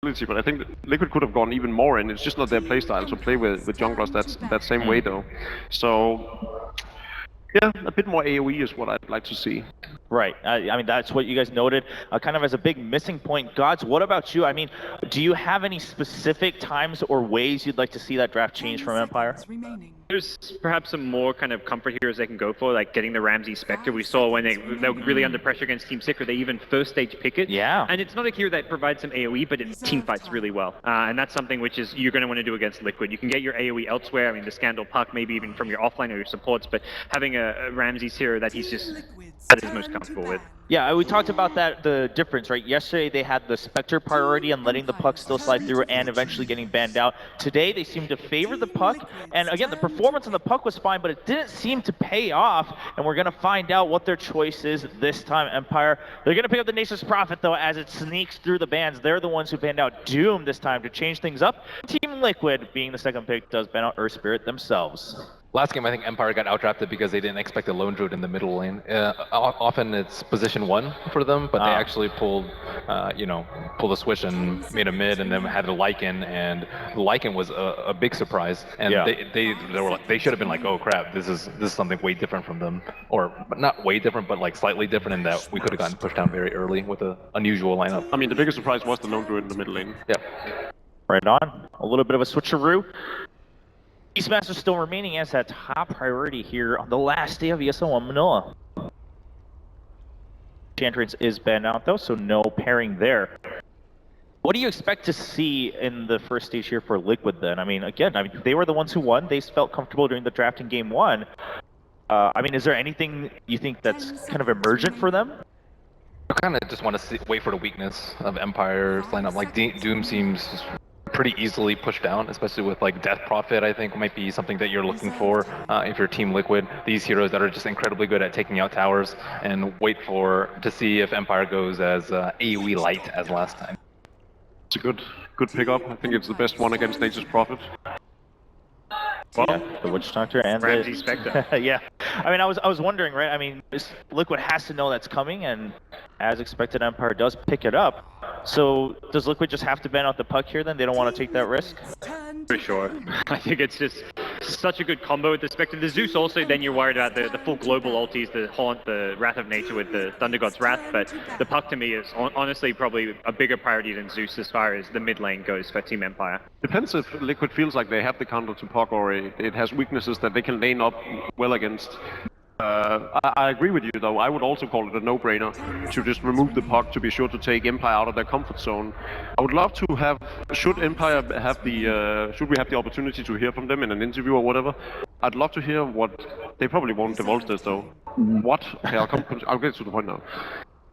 But I think that Liquid could have gone even more in. It's just not their playstyle to play with junglers that same way though. So yeah, a bit more AoE is what I'd like to see. Right. I mean, that's what you guys noted kind of as a big missing point. Gods, what about you? I mean, do you have any specific times or ways you'd like to see that draft change from Empire? There's perhaps some more kind of comfort heroes they can go for, like getting the Ramsey Spectre. We saw when they were really under pressure against Team Secret, they even first stage pick it. Yeah. And it's not a hero that provides some AoE, but it team fights really well. And that's something which is you're going to want to do against Liquid. You can get your AoE elsewhere. I mean, the Scandal Puck, maybe even from your offline or your supports, but having a Ramsey's hero that he's just that is most comfortable with. Yeah, we talked about that, the difference, right? Yesterday they had the Spectre priority and letting the puck still slide through and eventually getting banned out. Today they seem to favor the puck, and again, the performance on the puck was fine, but it didn't seem to pay off, and we're going to find out what their choice is this time, Empire. They're going to pick up the Nation's Prophet, though, as it sneaks through the bans. They're the ones who banned out Doom this time to change things up. Team Liquid, being the second pick, does ban out Earth Spirit themselves. Last game, I think Empire got outdrafted because they didn't expect a lone druid in the middle lane. Often it's position 1 for them, but they actually pulled a switch and made a mid, and then had a Lycan, and the Lycan was a big surprise. And they should have been like, oh crap, this is something way different from them, or not way different, but like slightly different in that we could have gotten pushed down very early with an unusual lineup. I mean, the biggest surprise was the lone druid in the middle lane. Yeah. Right on. A little bit of a switcheroo. Beastmaster still remaining as that top priority here on the last day of ESL One Manila. Enchantress is banned out though, so no pairing there. What do you expect to see in the first stage here for Liquid then? I mean, again, they were the ones who won. They felt comfortable during the draft in game 1. I mean, is there anything you think that's kind of emergent for them? I kind of just want to wait for the weakness of Empire's lineup. Like Doom seems pretty easily pushed down, especially with like Death Prophet. I think might be something that you're looking for if you're Team Liquid. These heroes that are just incredibly good at taking out towers, and wait to see if Empire goes as AoE light as last time. It's a good pickup. I think it's the best one against Nature's Prophet. Well, yeah, the Witch Doctor and Ramsey Spectre. Yeah, I mean, I was wondering, right? I mean, Liquid has to know that's coming, and as expected, Empire does pick it up. So does Liquid just have to ban out the puck here? Then they don't want to take that risk. For sure. I think it's just such a good combo with the Spectre. The Zeus also, then you're worried about the full global ultis, the Haunt, the Wrath of Nature with the Thunder God's Wrath, but the puck to me is honestly probably a bigger priority than Zeus as far as the mid lane goes for Team Empire. Depends if Liquid feels like they have the counter to puck, or it has weaknesses that they can lane up well against. I agree with you though. I would also call it a no-brainer to just remove the puck to be sure to take Empire out of their comfort zone. I would love to have, should Empire have should we have the opportunity to hear from them in an interview or whatever, I'd love to hear what, they probably won't divulge this though, okay, I'll get to the point now.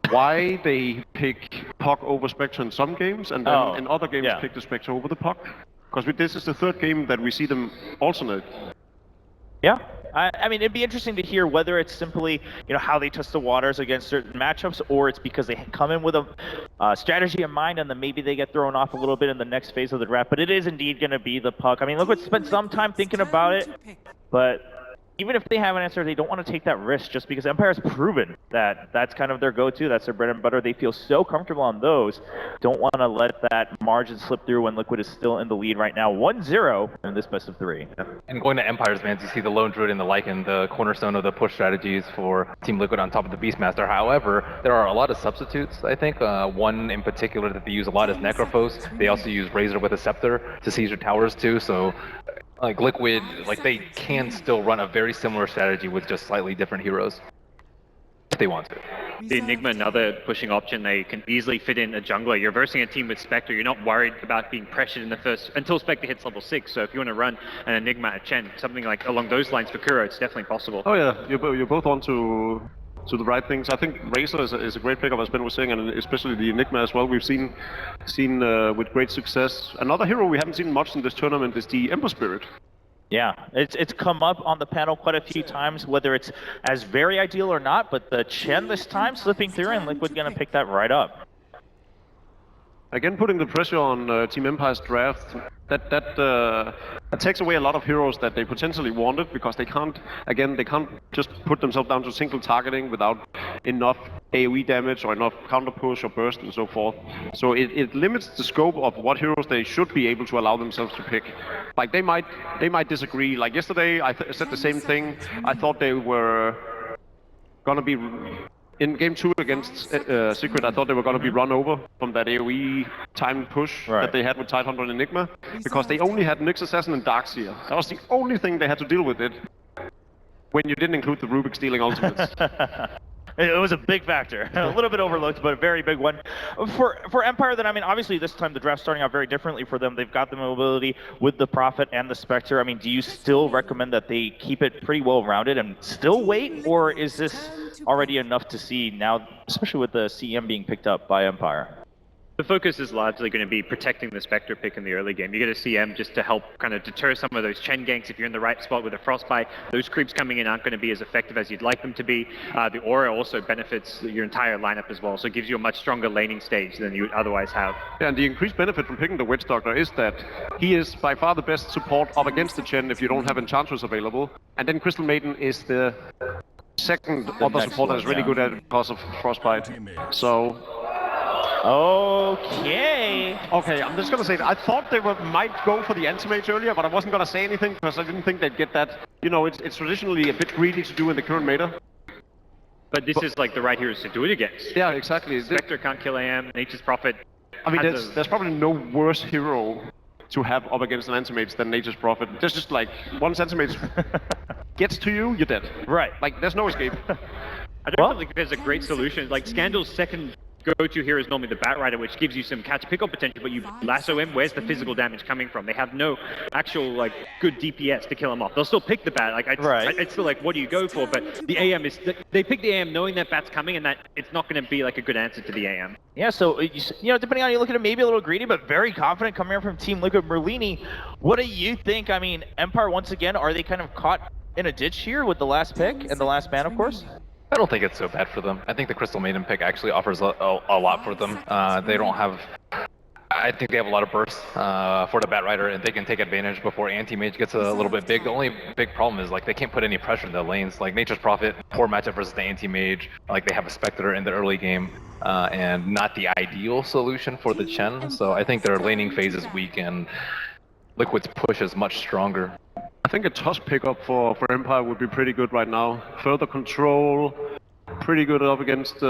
Why they pick puck over Spectre in some games, and then in other games pick the Spectre over the puck? Because this is the third game that we see them alternate. Yeah. I mean, it'd be interesting to hear whether it's simply, how they test the waters against certain matchups, or it's because they come in with a strategy in mind, and then maybe they get thrown off a little bit in the next phase of the draft. But it is indeed going to be the puck. I mean, Liquid spent some time thinking about it, but even if they have an answer, they don't want to take that risk just because Empire's proven that that's kind of their go-to. That's their bread and butter. They feel so comfortable on those. Don't want to let that margin slip through when Liquid is still in the lead right now. 1-0 in this best of 3. And going to Empire's bans, you see the Lone Druid and the Lycan, the cornerstone of the push strategies for Team Liquid on top of the Beastmaster. However, there are a lot of substitutes, I think. One in particular that they use a lot is Necrophos. They also use Razor with a Scepter to seize your towers too, so like Liquid, like they can still run a very similar strategy with just slightly different heroes if they want to. The Enigma, another pushing option. They can easily fit in a jungler. You're versing a team with Spectre. You're not worried about being pressured in the first until Spectre hits level 6. So if you want to run an Enigma at Chen, something like along those lines for Kuro, it's definitely possible. Oh yeah, you're both on to the right things. I think Razor is a great pickup, as Ben was saying, and especially the Enigma as well. We've seen with great success. Another hero we haven't seen much in this tournament is the Ember Spirit. Yeah, it's come up on the panel quite a few times, whether it's as very ideal or not, but the Chen this time slipping through, and Liquid gonna pick that right up. Again, putting the pressure on Team Empire's draft. that takes away a lot of heroes that they potentially wanted because they can't just put themselves down to single targeting without enough AoE damage or enough counter push or burst and so forth. So it limits the scope of what heroes they should be able to allow themselves to pick. Like they might disagree. Like yesterday, I said the same thing. I thought they were gonna be. In game 2 against Secret, I thought they were going to be run over from that AoE timed push that they had with Tidehunter and Enigma, because they only had Nyx Assassin and Darkseer. That was the only thing they had to deal with it, when you didn't include the Rubik stealing ultimates. It was a big factor, a little bit overlooked, but a very big one. For Empire, then, I mean, obviously this time the draft's starting out very differently for them. They've got the mobility with the Prophet and the Spectre. I mean, do you still recommend that they keep it pretty well rounded and still wait, or is this already enough to see now, especially with the CM being picked up by Empire? The focus is largely going to be protecting the Spectre pick in the early game. You get a CM just to help kind of deter some of those Chen ganks. If you're in the right spot with a Frostbite, those creeps coming in aren't going to be as effective as you'd like them to be. The Aura also benefits your entire lineup as well, so it gives you a much stronger laning stage than you would otherwise have. Yeah, and the increased benefit from picking the Witch Doctor is that he is by far the best support up against the Chen if you don't have Enchantress available. And then Crystal Maiden is the second other support that is really good at it because of Frostbite. So... Okay, I'm just gonna say that I thought they might go for the anti-mage earlier, but I wasn't gonna say anything because I didn't think they'd get that. You know, it's traditionally a bit greedy to do in the current meta. But this is like the right heroes to do it against. Yeah, exactly. Spectre can't kill AM, Nature's Prophet. I mean, there's probably no worse hero to have up against an anti-mage than Nature's Prophet. There's just like, once anti-mage gets to you, you're dead. Right. Like, there's no escape. I don't think there's a great solution. Like, Scandal's second go-to hero is normally the Batrider, which gives you some catch pick-up potential, but you lasso him, where's the physical damage coming from? They have no actual, like, good DPS to kill him off. They'll still pick the Bat, like, it's still like, what do you go for? But the AM is, they pick the AM knowing that Bat's coming and that it's not going to be, like, a good answer to the AM. Yeah, so, you know, depending on you look at it, maybe a little greedy, but very confident coming in from Team Liquid. Merlini, what do you think? I mean, Empire, once again, are they kind of caught in a ditch here with the last pick and the last ban, of course? I don't think it's so bad for them. I think the Crystal Maiden pick actually offers a lot for them. They don't have... I think they have a lot of bursts for the Batrider, and they can take advantage before Anti-Mage gets a little bit big. The only big problem is, like, they can't put any pressure in the lanes. Like, Nature's Prophet, poor matchup versus the Anti-Mage. Like, they have a Spectre in the early game, and not the ideal solution for the Chen. So I think their laning phase is weak, and Liquid's push is much stronger. I think a Tusk pickup for Empire would be pretty good right now. Further control, pretty good up against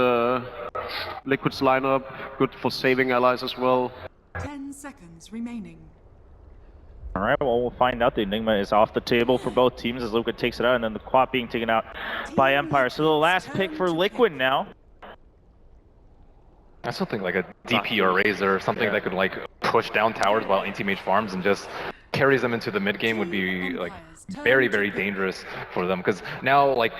Liquid's lineup, good for saving allies as well. 10 seconds remaining. All right, well, we'll find out. The Enigma is off the table for both teams as Liquid takes it out, and then the Quap being taken out by Empire. So the last pick for Liquid now. I still think like a DP or Razor or something that could like push down towers while Anti-Mage farms and just carries them into the mid game would be like very, very dangerous for them, because now like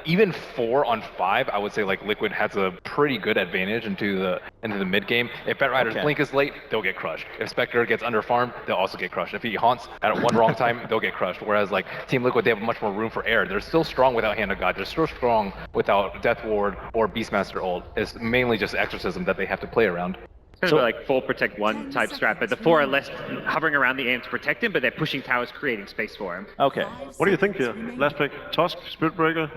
even 4 on 5, I would say like Liquid has a pretty good advantage into the mid game. If Batrider's blink is late, they'll get crushed. If Spectre gets under farmed, they'll also get crushed. If he haunts at one wrong time, they'll get crushed. Whereas like Team Liquid, they have much more room for air. They're still strong without Hand of God. They're still strong without Death Ward or Beastmaster ult. It's mainly just Exorcism that they have to play around. So like 4 protect 1 type strat, but the 4 are less hovering around the aim to protect him, but they're pushing towers, creating space for him. Okay. What do you think here? Last pick, Tusk, Spirit Breaker?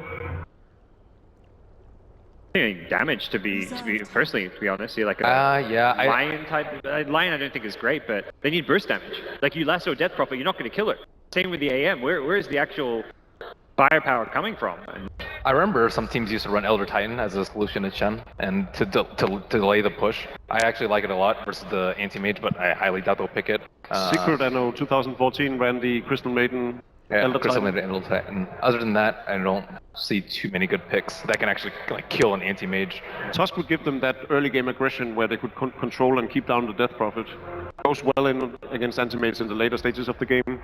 I think damage to be personally, to be honest, you're like a lion type. Lion I don't think is great, but they need burst damage. Like you lasso Death Prophet, you're not going to kill her. Same with the AM. Where is the actual firepower coming from? And I remember some teams used to run Elder Titan as a solution to Chen, and to delay the push. I actually like it a lot versus the Anti-Mage, but I highly doubt they'll pick it. Secret, I know, 2014 ran the Crystal Maiden. Yeah, Crystal Maiden, Elder Titan. Other than that, I don't see too many good picks that can actually like kill an Anti-Mage. Tusk would give them that early game aggression where they could control and keep down the Death Prophet. Goes well in against Anti-Mages in the later stages of the game.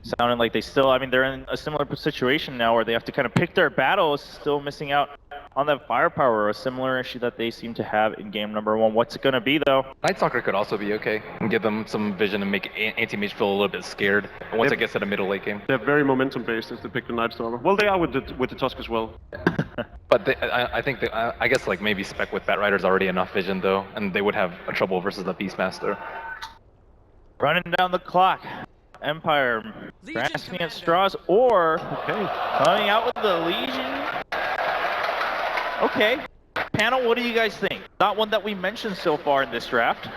Sounding like they still, I mean, they're in a similar situation now where they have to kind of pick their battles, still missing out on that firepower, a similar issue that they seem to have in game number 1. What's it going to be, though? Night Stalker could also be okay and give them some vision and make Anti-Mage feel a little bit scared once it gets to the middle late game. They're very momentum-based if they pick the Night Stalker. Well, they are with the Tusk as well. But I guess like maybe Spec with Batrider's already enough vision, though, and they would have a trouble versus the Beastmaster. Running down the clock. Empire grasping at straws or coming out with the Legion. Okay. Panel, what do you guys think? Not one that we mentioned so far in this draft.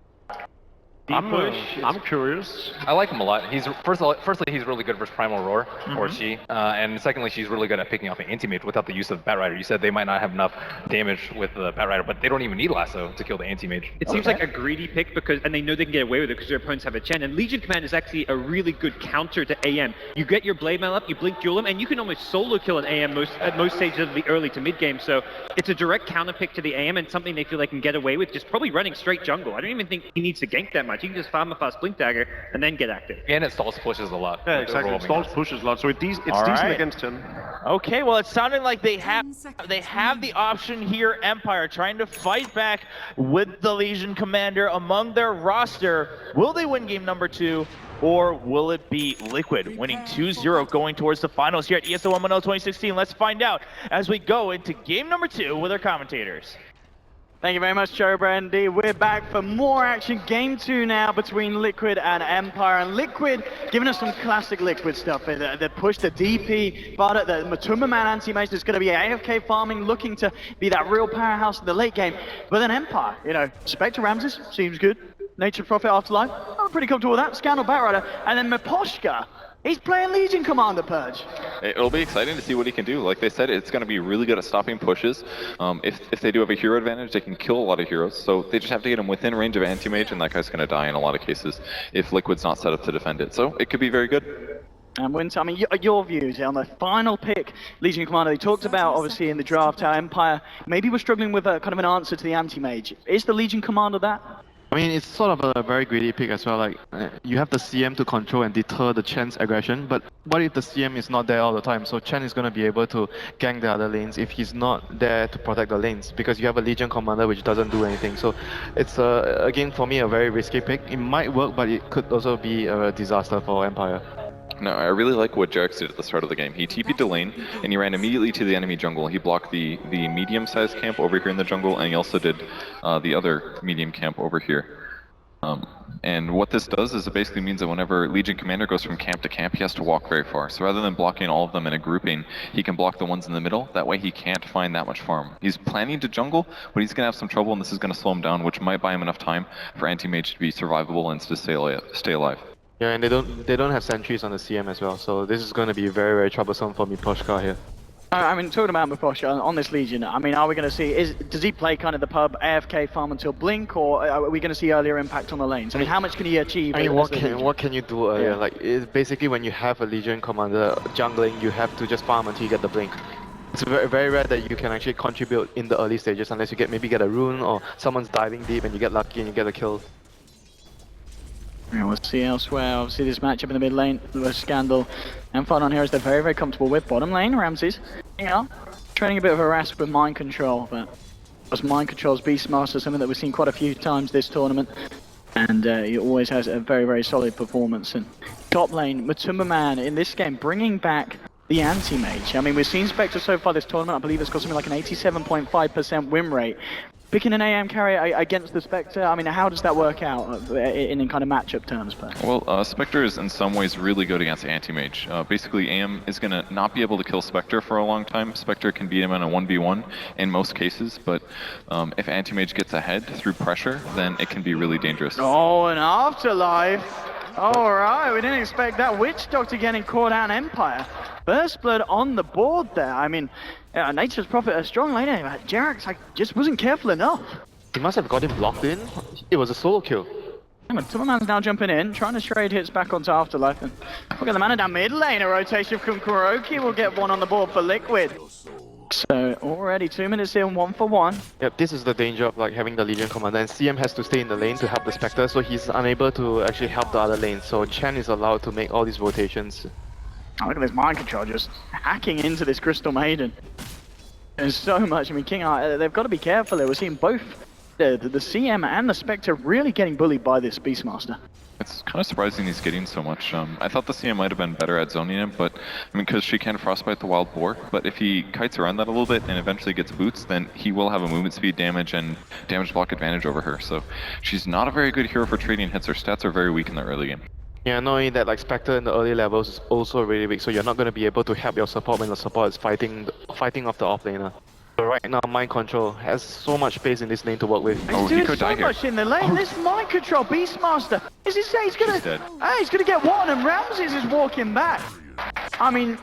I'm curious. I like him a lot. He's firstly he's really good versus Primal Roar, or she, and secondly she's really good at picking off an anti-mage without the use of Bat Rider. You said they might not have enough damage with the Bat Rider, but they don't even need Lasso to kill the anti-mage. It seems like a greedy pick and they know they can get away with it because their opponents have a Chen. And Legion Command is actually a really good counter to AM. You get your Blade Mail up, you blink duel him, and you can almost solo kill an AM at most stages of the early to mid game. So it's a direct counter pick to the AM and something they feel they can get away with, just probably running straight jungle. I don't even think he needs to gank that much. He can just farm a fast Blink Dagger and then get active. And it stalls pushes a lot. Yeah, exactly. It stalls pushes a lot, so it's decent against him. Okay, well, it's sounding like they have the option here. Empire trying to fight back with the Legion Commander among their roster. Will they win game number 2? Or will it be Liquid winning 2-0 going towards the finals here at ESL One 2016? Let's find out as we go into game number 2 with our commentators. Thank you very much, Joe Brandy. We're back for more action. Game 2 now between Liquid and Empire. And Liquid giving us some classic Liquid stuff. They push the DP, but the Matuma Man anti-mage is going to be AFK farming, looking to be that real powerhouse in the late game. But then Empire, you know, Spectre Ramses seems good. Nature's Prophet Afterlife, I'm pretty comfortable with that. Scandal Batrider, and then Miposhka. He's playing Legion Commander Purge. It'll be exciting to see what he can do. Like they said, it's going to be really good at stopping pushes. If they do have a hero advantage, they can kill a lot of heroes. So they just have to get him within range of anti-mage, and that guy's going to die in a lot of cases if Liquid's not set up to defend it. So it could be very good. And Winter, I mean, your views on the final pick, Legion Commander. They talked about, obviously, in the draft, how Empire maybe was struggling with a kind of an answer to the anti-mage. Is the Legion Commander that? I mean, it's sort of a very greedy pick as well. Like, you have the CM to control and deter the Chen's aggression, but what if the CM is not there all the time? So Chen is going to be able to gank the other lanes if he's not there to protect the lanes, because you have a Legion Commander which doesn't do anything. So it's, again, for me, a very risky pick. It might work, but it could also be a disaster for Empire. No, I really like what Jarex did at the start of the game. He TP'd to lane, and he ran immediately to the enemy jungle. He blocked the medium-sized camp over here in the jungle, and he also did the other medium camp over here. And what this does is it basically means that whenever Legion Commander goes from camp to camp, he has to walk very far. So rather than blocking all of them in a grouping, he can block the ones in the middle. That way he can't find that much farm. He's planning to jungle, but he's going to have some trouble, and this is going to slow him down, which might buy him enough time for anti-mage to be survivable and to stay alive. Yeah, and they don't have sentries on the CM as well, so this is going to be very, very troublesome for Miposhka here. I mean, talking about Miposhka on this Legion, I mean, are we going to see, does he play kind of the pub AFK farm until Blink, or are we going to see earlier impact on the lanes? I mean, how much can he achieve? I mean, what can you do earlier? Yeah. Like, it's basically when you have a Legion Commander jungling, you have to just farm until you get the Blink. It's very, very rare that you can actually contribute in the early stages unless you maybe get a rune or someone's diving deep and you get lucky and you get a kill. Yeah, we'll see elsewhere. Obviously, this matchup in the mid lane with Scandal and Fun on Heroes, they're very, very comfortable with. Bottom lane, Ramses, training a bit of a rasp with Mind Control, but as Mind Control's Beastmaster, something that we've seen quite a few times this tournament, and he always has a very, very solid performance. And top lane, Matuma Man in this game bringing back the anti-mage. I mean, we've seen Spectre so far this tournament. I believe it's got something like an 87.5% win rate. Picking an AM carry against the Spectre, I mean, how does that work out in kind of matchup terms? Well, Spectre is in some ways really good against anti-mage. Basically, AM is going to not be able to kill Spectre for a long time. Spectre can beat him in a 1v1 in most cases, but if anti-mage gets ahead through pressure, then it can be really dangerous. Oh, an Afterlife! Alright, we didn't expect that. Witch Doctor getting caught out in Empire. First blood on the board there. I mean, Nature's Prophet, a strong laner. Jarex just wasn't careful enough. He must have got him blocked in. It was a solo kill. Timmerman's now jumping in, trying to trade hits back onto Afterlife. And look at the mana down mid lane. A rotation from Kuroki will get one on the board for Liquid. So already 2 minutes in, 1 for 1. Yep, this is the danger of like having the Legion Commander, and CM has to stay in the lane to help the Spectre, so he's unable to actually help the other lane. So Chen is allowed to make all these rotations. Oh, look at this Mind Control just hacking into this Crystal Maiden. There's so much. I mean, King Art, they've got to be careful. We're seeing both the CM and the Spectre really getting bullied by this Beastmaster. It's kind of surprising he's getting so much. I thought the CM might have been better at zoning him, but I mean, because she can frostbite the wild boar. But if he kites around that a little bit and eventually gets boots, then he will have a movement speed damage and damage block advantage over her. So she's not a very good hero for trading hits. Her stats are very weak in the early game. Yeah, knowing that like Spectre in the early levels is also really weak, so you're not going to be able to help your support when the support is fighting off the offlaner. So right now, Mind Control has so much space in this lane to work with. He's doing so much in the lane. This Mind Control Beastmaster. Is he saying he's gonna get one, and Ramses is walking back. I mean,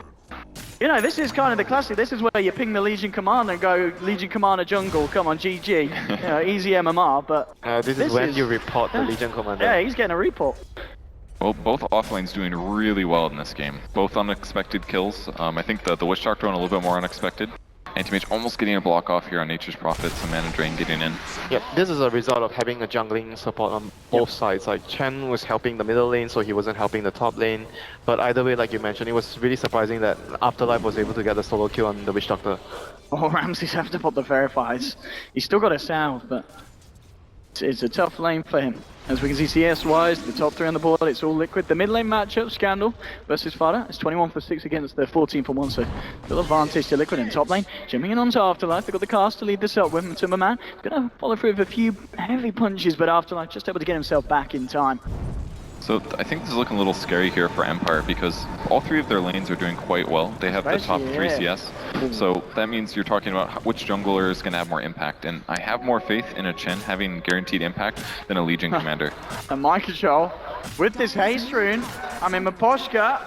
you know, this is kind of the classic. This is where you ping the Legion Commander and go, Legion Commander jungle, come on, GG. You know, easy MMR, but... this is when you report the Legion Commander. Yeah, he's getting a report. Well, both offlanes doing really well in this game. Both unexpected kills. I think the Witch Doctor one a little bit more unexpected. Anti-Mage almost getting a block off here on Nature's Prophet, some mana drain getting in. Yep, this is a result of having a jungling support on both sides. Like, Chen was helping the middle lane, so he wasn't helping the top lane. But either way, like you mentioned, it was really surprising that Afterlife was able to get the solo kill on the Witch Doctor. Oh, Ramses have to put the verifies. He's still got a salve, but it's a tough lane for him. As we can see, CS-wise, the top 3 on the board, it's all Liquid. The mid lane matchup, Scandal versus Fada, it's 21 for 6 against the 14 for 1, so still advantage to Liquid in top lane. Jumping in onto Afterlife, they've got the cast to lead this up with Timberman. Gonna follow through with a few heavy punches, but Afterlife just able to get himself back in time. So I think this is looking a little scary here for Empire because all 3 of their lanes are doing quite well. They have the top 3 CS, so that means you're talking about which jungler is going to have more impact. And I have more faith in a Chen having guaranteed impact than a Legion Commander. And Mind Control with this haste rune. I mean, Maposhka,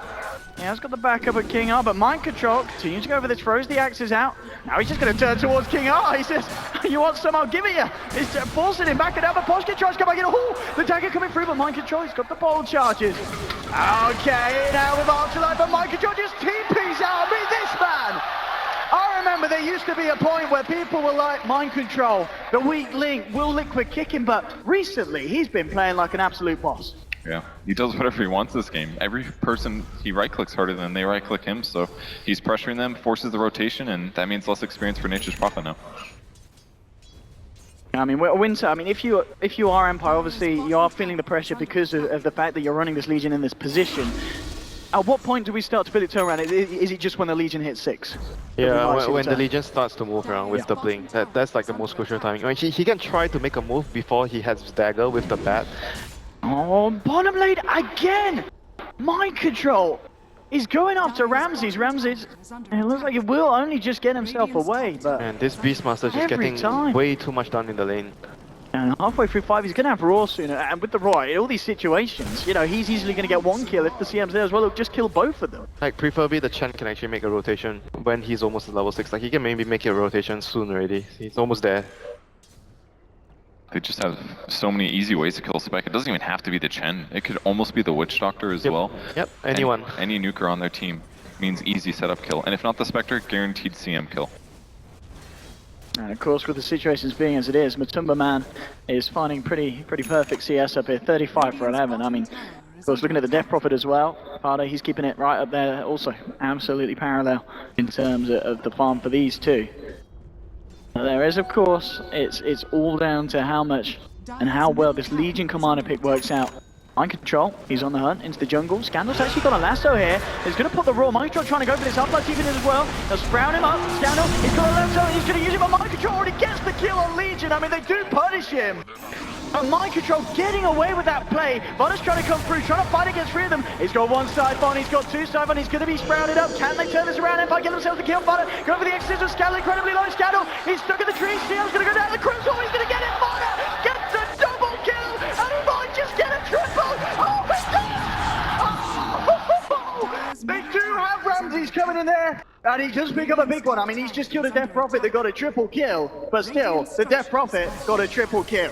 he has got the backup at King R, but Mind Control continues to go over this, throws the axes out. Now he's just going to turn towards King R. He says, you want some, I'll give it you. He's forcing him back, and now Maposhka tries to come back in. Oh, the dagger coming through, but Mind Control, he's got the bold charges. Okay, now with Afterlife, but Mind Control just TP's out. I mean, this man. I remember there used to be a point where people were like, Mind Control, the weak link, will Liquid kick him? But recently, he's been playing like an absolute boss. Yeah, he does whatever he wants this game. Every person he right-clicks harder than they right-click him, so he's pressuring them, forces the rotation, and that means less experience for Nature's Prophet now. I mean, Winter, I mean, if you are Empire, obviously you are feeling the pressure because of the fact that you're running this Legion in this position. At what point do we start to feel it turn around? Is it just when the Legion hits 6? Yeah, when the Legion starts to move around with the blink, that's like the most crucial timing. I mean, he can try to make a move before he has his dagger with the bat. Oh, bottom lane again! Mind Control is going after Ramses. Ramses, it looks like he will only just get himself away, but... And this Beastmaster is just getting way too much done in the lane. And halfway through 5, he's going to have Raw soon, and with the Raw, in all these situations, you know, he's easily going to get 1 kill. If the CM's there as well, he'll just kill both of them. Like, preferably the Chen can actually make a rotation when he's almost at level 6. Like, he can maybe make a rotation soon already. He's almost there. They just have so many easy ways to kill Spec. It doesn't even have to be the Chen. It could almost be the Witch Doctor as well. Yep, anyone. Any nuker on their team means easy setup kill. And if not the Spectre, guaranteed CM kill. And of course, with the situations being as it is, Matumba Man is finding pretty perfect CS up here, 35 for 11. I mean, of course, looking at the Death Prophet as well, Pardo, he's keeping it right up there also. Absolutely parallel in terms of the farm for these two. There is, of course, it's all down to how much and how well this Legion Commander pick works out. Mind Control, he's on the hunt into the jungle. Scandal's actually got a lasso here. He's going to put the Raw. Mind Control trying to go for this uplift even as well. They'll sprout him up. Scandal, he's got a lasso. He's going to use it, but Mind Control already gets the kill on Legion. I mean, they do punish him. And Mind Control getting away with that play. Bonner's trying to come through, trying to fight against 3 of them. He's got 1 Siphon, he's got 2 Siphon, he's going to be sprouted up. Can they turn this around? Empire get themselves a kill. Bonner go for the Exorcism with Scandal, incredibly low. Scandal, he's stuck in the tree. Steel's going to go down the cruise. Oh, he's going to get it. Bonner gets a double kill, and he might just get a triple. Oh, my God! Oh, they do have Ramses coming in there. And he does pick up a big one. I mean, he's just killed a Death Prophet that got a triple kill. But still, the Death Prophet got a triple kill.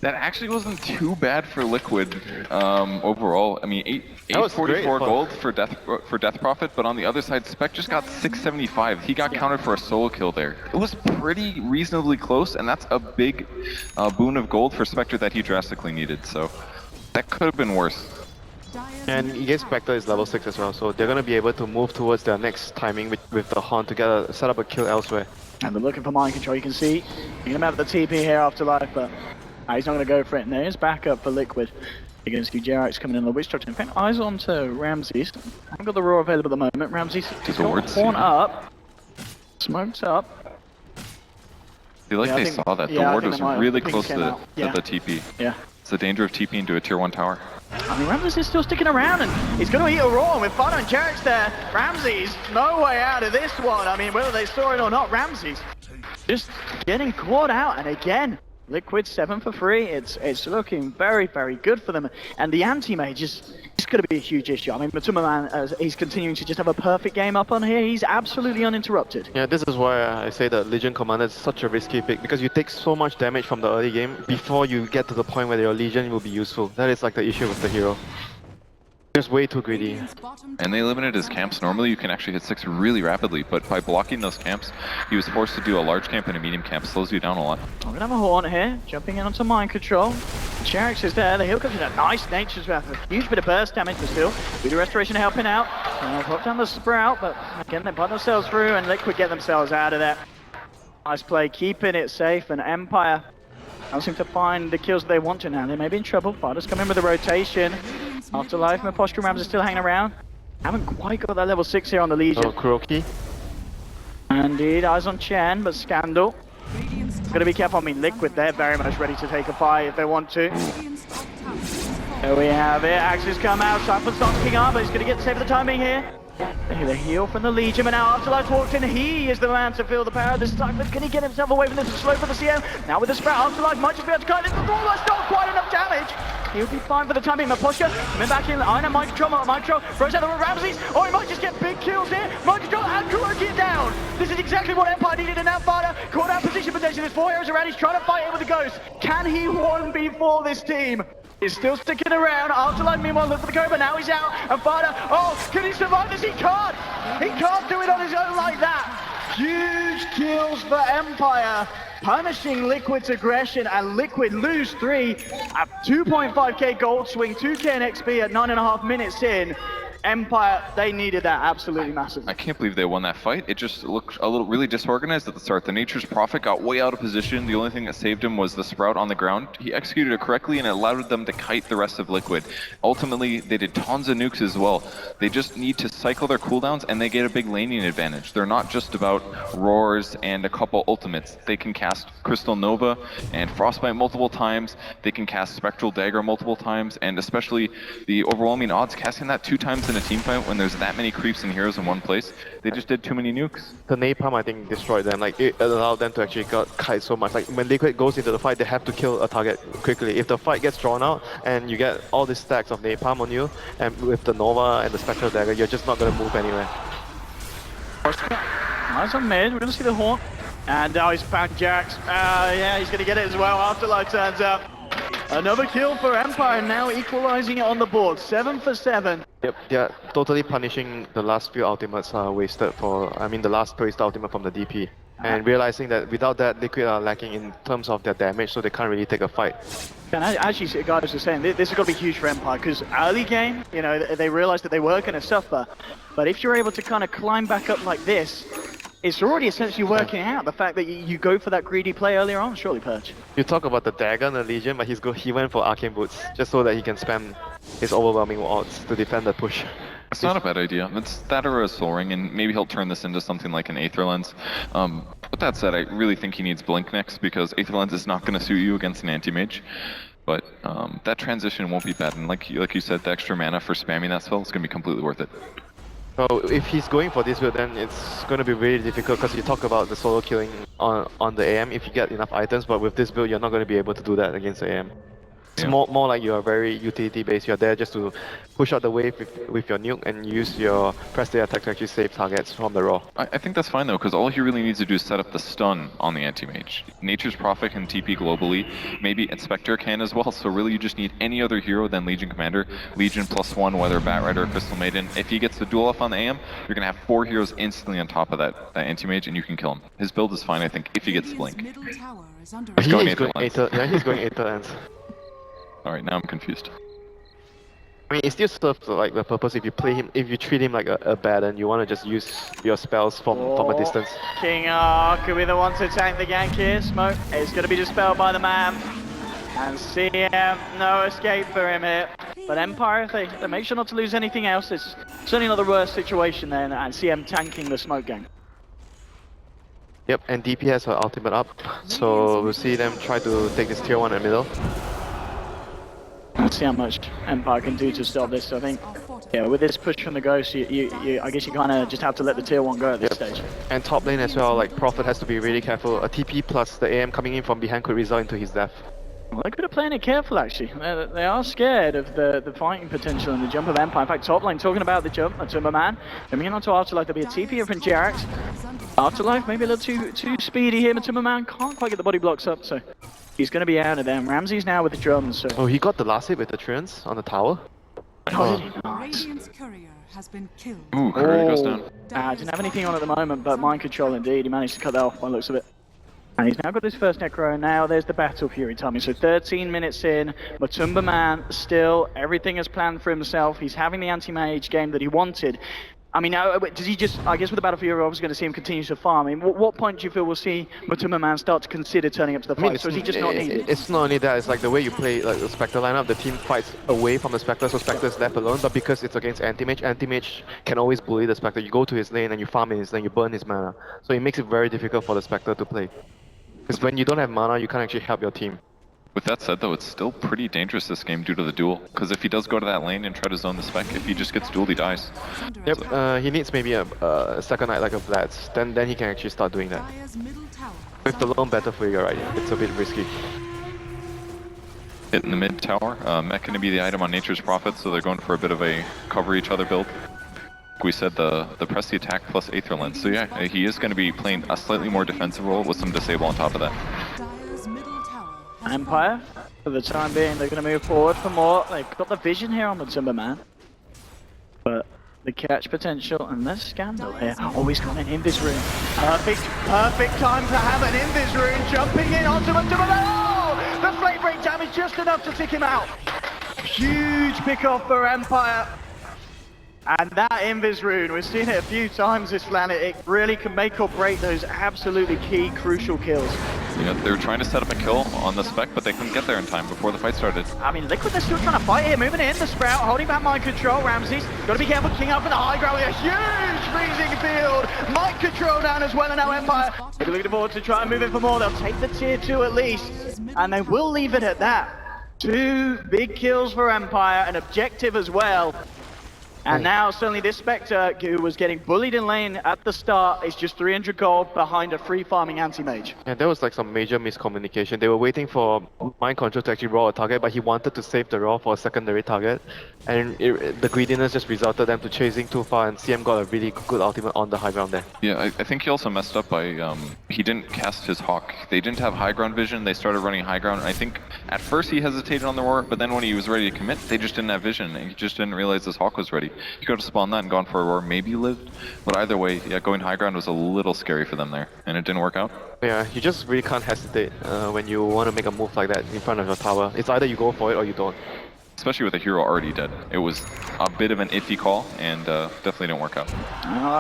That actually wasn't too bad for Liquid overall. I mean, 844 gold for Death Prophet, but on the other side, Spec just got 675. He got counted for a solo kill there. It was pretty reasonably close, and that's a big boon of gold for Spectre that he drastically needed. So that could have been worse. And EA Spectre is level 6 as well, so they're going to be able to move towards their next timing with the Haunt to set up a kill elsewhere. And they're looking for Mind Control. You can see, you're going to have the TP here Afterlife, but He's not going to go for it, and there's backup for Liquid against Jerax coming in the witch doctor. In fact, eyes on to Ramses. Haven't got the Roar available at the moment. Ramses has got Horn up, smoked up. I feel like they saw that. The ward was really close to the TP. Yeah. It's the danger of TP into a tier 1 tower. I mean, Ramses is still sticking around, and he's going to eat a Roar with Fun and Jerax there. Ramses, no way out of this one. I mean, whether they saw it or not, Ramses just getting caught out, and again, Liquid 7 for 3. It's looking very, very good for them, and the anti-mage is going to be a huge issue. I mean, Matuma Man, he's continuing to just have a perfect game up on here. He's absolutely uninterrupted. Yeah, this is why I say that Legion Commander is such a risky pick, because you take so much damage from the early game before you get to the point where your Legion will be useful. That is like the issue with the hero. Just way too greedy. And they limited his camps. Normally you can actually hit 6 really rapidly, but by blocking those camps, he was forced to do a large camp and a medium camp. Slows you down a lot. We're going to have a Horn here, jumping in onto mind control. Jerax is there, the heal comes in a nice Nature's Wrath. A huge bit of burst damage, but still, Voodoo Restoration helping out. Pop down the Sprout, but again, they put themselves through, and Liquid get themselves out of there. Nice play, keeping it safe, and Empire don't seem to find the kills they want to now. They may be in trouble. Fighters come in with a rotation. Afterlife, Mepostrum Rams are still hanging around. Haven't quite got that level 6 here on the Legion. Oh, Kuroki. Indeed, eyes on Chen, but Scandal. Gotta be careful. I mean, Liquid, they're very much ready to take a fight if they want to. There we have it. Axes come out. Cypher starts picking up, but he's gonna get saved for the timing here. The heal from the Legion, but now Afterlife walked in. He is the man to feel the power this time, but can he get himself away from this slow for the CM? Now with the Sprout, Afterlife might just be able to cut it. That's not quite enough damage. He'll be fine for the time being. Maposha coming back in. I know Mind Control throws out the Ramses. Oh, he might just get big kills here. Mind Control and Kuroki down. This is exactly what Empire needed in that fighter. Caught out position potentially. There's 4 heroes around. He's trying to fight it with the Ghost. Can he 1v4 this team? He's still sticking around. Afterlife, meanwhile, look for the Cobra. Now he's out. And Fighter, oh, can he survive this? He can't. He can't do it on his own like that. Huge kills for Empire. Punishing Liquid's aggression, and Liquid lose 3 at 2.5k gold swing, 2k in XP at 9.5 minutes in. Empire, they needed that absolutely massively. I can't believe they won that fight. It just looked a little really disorganized at the start. The Nature's Prophet got way out of position. The only thing that saved him was the Sprout on the ground. He executed it correctly and it allowed them to kite the rest of Liquid. Ultimately, they did tons of nukes as well. They just need to cycle their cooldowns and they get a big laning advantage. They're not just about roars and a couple ultimates. They can cast Crystal Nova and Frostbite multiple times. They can cast Spectral Dagger multiple times, and especially the overwhelming odds casting that 2 times in a team fight when there's that many creeps and heroes in one place. They just did too many nukes. The napalm, I think, destroyed them. Like, it allowed them to actually kite so much. Like, when Liquid goes into the fight, they have to kill a target quickly. If the fight gets drawn out and you get all these stacks of napalm on you, and with the Nova and the Spectral Dagger, you're just not going to move anywhere. Nice on mid. We're going to see the Horn. And now he's found Jax. Yeah, he's going to get it as well. Afterlife turns up. Another kill for Empire, now equalizing it on the board. 7 for 7. Yep, they're totally punishing the last few ultimates wasted the last wasted ultimate from the DP. And realizing that without that, Liquid are lacking in terms of their damage, so they can't really take a fight. And actually, guys were saying, this is going to be huge for Empire, because early game, you know, they realized that they were going to suffer. But if you're able to kind of climb back up like this, it's already essentially working out. The fact that you go for that greedy play earlier on, surely Perch. You talk about the dagger in the Legion, but he went for Arcane Boots, just so that he can spam his overwhelming odds to defend the push. It's not a bad idea. It's that or a Soul Ring, and maybe he'll turn this into something like an Aether Lens. With that said, I really think he needs Blink next, because Aether Lens is not going to suit you against an anti-mage. But that transition won't be bad, and like you said, the extra mana for spamming that spell is going to be completely worth it. So if he's going for this build, then it's going to be really difficult, because you talk about the solo killing on the AM if you get enough items, but with this build you're not going to be able to do that against the AM. It's more like you're very utility based. You're there just to push out the wave with your nuke and use your press day attack to actually save targets from the raw. I think that's fine though, because all he really needs to do is set up the stun on the anti-mage. Nature's Prophet can TP globally, maybe Inspector can as well, so really you just need any other hero than Legion Commander. Legion +1, whether Bat Rider or Crystal Maiden. If he gets the duel off on the AM, you're going to have 4 heroes instantly on top of that anti-mage and you can kill him. His build is fine, I think, if he gets Blink. He's going Aether Lens. Alright, now I'm confused. I mean, it still serves like the purpose if you play him, if you treat him like a bad and you want to just use your spells from a distance. King could be the one to tank the gank here. Smoke is going to be dispelled by the man. And CM, no escape for him here. But Empire, they make sure not to lose anything else. It's certainly not the worst situation then, and CM tanking the smoke gang. Yep, and DP has her ultimate up, so we'll see them try to take this tier 1 in the middle. Let's see how much Empire can do to stop this. I think, yeah, with this push from the Ghost, I guess you kind of just have to let the tier 1 go at this stage. And top lane as well, like Prophet has to be really careful. A TP plus the AM coming in from behind could result into his death. Well, they could have played it careful actually. They are scared of the fighting potential and the jump of Empire. In fact, top lane talking about the jump, Timberman. Coming in onto Afterlife, there'll be a TP here from Jerax. Afterlife maybe a little too speedy here, but Timberman can't quite get the body blocks up, so he's going to be out of them. Ramsey's now with the drums. So. Oh, he got the last hit with the Treants on the tower. Nice. Radiant's courier has been killed. Ooh, courier goes down. Didn't have anything on at the moment, but mind control indeed. He managed to cut that off by the looks of it. And he's now got his first Necro, and now there's the Battle Fury timing. So 13 minutes in, Matumba Man still, everything is planned for himself. He's having the anti-mage game that he wanted. I mean, does he just, I guess with the Battle Fury, we're obviously going to see him continue to farm. I mean, what point do you feel we'll see Matumba Man start to consider turning up to the fight? So is he just not needed? It's not only that, it's like the way you play like the Spectre lineup, the team fights away from the Spectre, so Spectre's left alone, but because it's against anti-mage, anti-mage can always bully the Spectre. You go to his lane and you farm in his lane, you burn his mana. So it makes it very difficult for the Spectre to play. Because when you don't have mana, you can't actually help your team. With that said though, it's still pretty dangerous this game due to the duel. Because if he does go to that lane and try to zone the spec, if he just gets dueled, he dies. Yep, he needs maybe a second knight like a Vlad's. Then he can actually start doing that. With the lone Battle Fury, you're right, it's a bit risky. Hitting the mid tower, mech gonna be the item on Nature's Prophet, so they're going for a bit of a cover each other build. We said the press the attack plus Aether Lens. So yeah, he is going to be playing a slightly more defensive role with some disable on top of that. Empire, for the time being, they're going to move forward for more. They've got the vision here on the Timberman. But the catch potential and the Scandal here. Oh, he's got an Invis rune. Perfect time to have an Invis rune jumping in onto the Timberman. Oh! The flame break damage just enough to take him out. Huge pick off for Empire. And that Invis rune, we've seen it a few times this planet, it really can make or break those absolutely key, crucial kills. Yeah, they were trying to set up a kill on the spec, but they couldn't get there in time before the fight started. I mean, Liquid, they're still trying to fight here, moving in, the Sprout, holding back mind control, Ramses. Got to be careful, King up in the high ground with a huge freezing field. Mind control down as well, and now Empire. They're looking forward to try and move in for more. They'll take the tier 2 at least, and they will leave it at that. 2 big kills for Empire, an objective as well. And now suddenly this Spectre, who was getting bullied in lane at the start, is just 300 gold behind a free farming anti-mage. And there was like some major miscommunication. They were waiting for mind control to actually roll a target, but he wanted to save the roll for a secondary target. And the greediness just resulted them to chasing too far, and CM got a really good ultimate on the high ground there. Yeah, I think he also messed up by, he didn't cast his Hawk. They didn't have high ground vision, they started running high ground, and I think at first he hesitated on the roar, but then when he was ready to commit, they just didn't have vision, and he just didn't realize his Hawk was ready. He could have spawned that and gone for a roar, maybe lived, but either way, yeah, going high ground was a little scary for them there, and it didn't work out. Yeah, you just really can't hesitate when you want to make a move like that in front of your tower. It's either you go for it or you don't. Especially with a hero already dead. It was a bit of an iffy call, and definitely didn't work out.